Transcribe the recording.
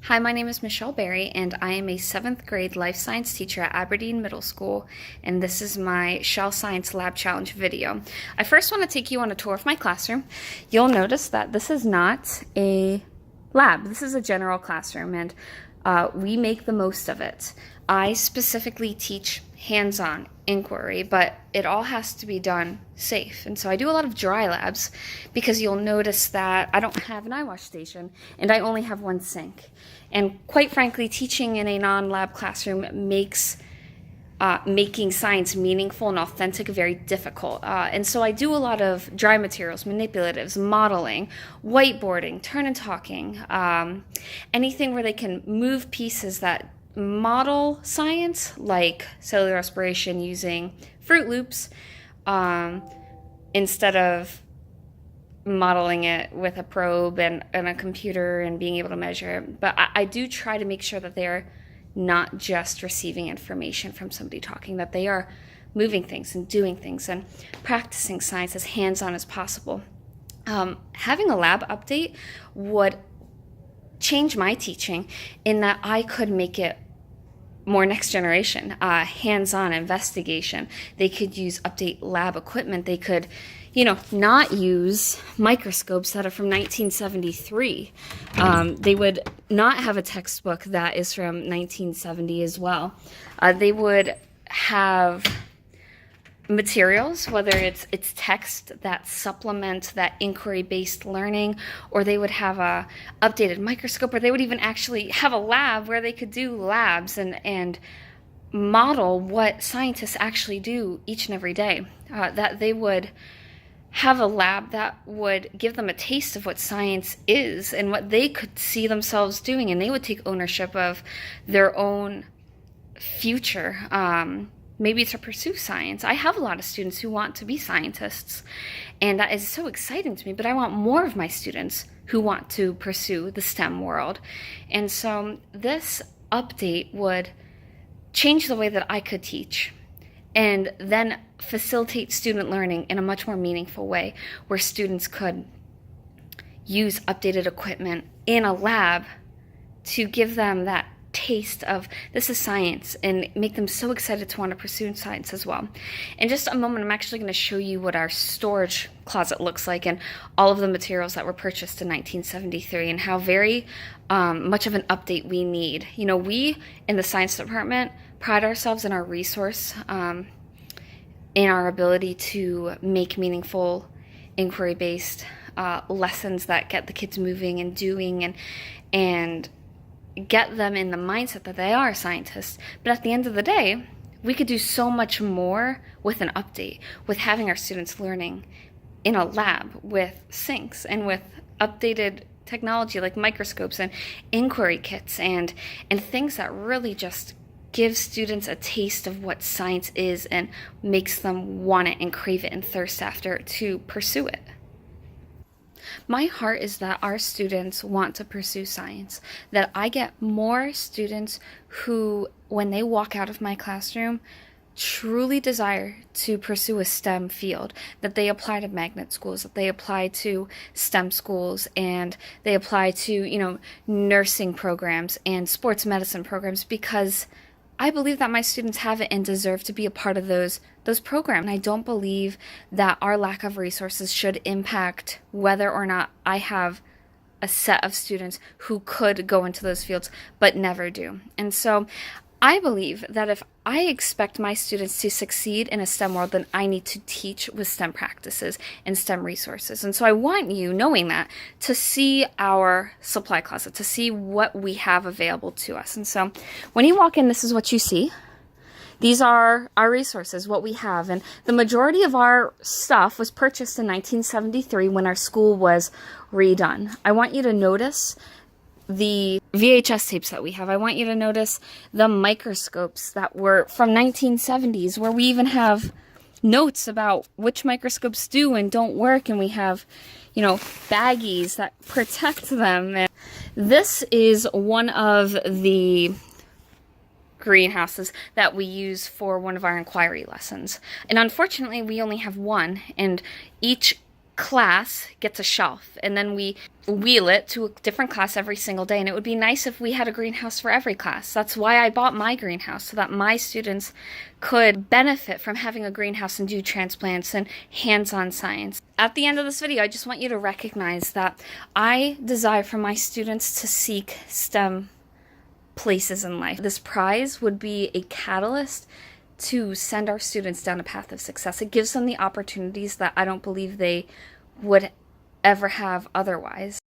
Hi, my name is Michelle Berry, and I am a 7th grade life science teacher at Aberdeen Middle School, and this is my Shell Science Lab Challenge video. I first want to take you on a tour of my classroom. You'll notice that this is not a lab. This is a general classroom, and we make the most of it. I specifically teach hands-on inquiry, but it all has to be done safe. And so I do a lot of dry labs because you'll notice that I don't have an eye wash station and I only have one sink. And quite frankly, teaching in a non-lab classroom makes making science meaningful and authentic very difficult. And so I do a lot of dry materials, manipulatives, modeling, whiteboarding, turn and talking, anything where they can move pieces that model science, like cellular respiration using Fruit Loops, instead of modeling it with a probe and a computer and being able to measure it. But I do try to make sure that they're not just receiving information from somebody talking, that they are moving things and doing things and practicing science as hands-on as possible. Having a lab update would change my teaching in that I could make it more next generation, hands-on investigation. They could use update lab equipment. They could, not use microscopes that are from 1973. They would not have a textbook that is from 1970 as well. They would have materials, whether it's text that supplement that inquiry-based learning, or they would have a updated microscope, or they would even actually have a lab where they could do labs and model what scientists actually do each and every day. That they would have a lab that would give them a taste of what science is and what they could see themselves doing, and they would take ownership of their own future. Maybe to pursue science. I have a lot of students who want to be scientists, and that is so exciting to me, but I want more of my students who want to pursue the STEM world. And so this update would change the way that I could teach and then facilitate student learning in a much more meaningful way, where students could use updated equipment in a lab to give them that taste of this is science and make them so excited to want to pursue science as well. In just a moment, I'm actually going to show you what our storage closet looks like and all of the materials that were purchased in 1973 and how very much of an update we need. We in the science department pride ourselves in our resource, in our ability to make meaningful inquiry-based lessons that get the kids moving and doing and get them in the mindset that they are scientists. But at the end of the day, we could do so much more with an update, with having our students learning in a lab with sinks and with updated technology like microscopes and inquiry kits and things that really just give students a taste of what science is and makes them want it and crave it and thirst after it to pursue it. My heart is that our students want to pursue science, that I get more students who, when they walk out of my classroom, truly desire to pursue a STEM field, that they apply to magnet schools, that they apply to STEM schools, and they apply to, nursing programs and sports medicine programs, because I believe that my students have it and deserve to be a part of those programs. And I don't believe that our lack of resources should impact whether or not I have a set of students who could go into those fields but never do. And so I believe that if I expect my students to succeed in a STEM world, then I need to teach with STEM practices and STEM resources. And so I want you, knowing that, to see our supply closet, to see what we have available to us. And so when you walk in, this is what you see. These are our resources, what we have. And the majority of our stuff was purchased in 1973 when our school was redone. I want you to notice the VHS tapes that we have. I want you to notice the microscopes that were from 1970s, where we even have notes about which microscopes do and don't work, and we have, baggies that protect them. And this is one of the greenhouses that we use for one of our inquiry lessons. And unfortunately, we only have one, and each class gets a shelf, and then we wheel it to a different class every single day. And it would be nice if we had a greenhouse for every class. That's why I bought my greenhouse, so that my students could benefit from having a greenhouse and do transplants and hands-on science. At the end of this video, I just want you to recognize that I desire for my students to seek STEM places in life. This prize would be a catalyst to send our students down a path of success. It gives them the opportunities that I don't believe they would ever have otherwise.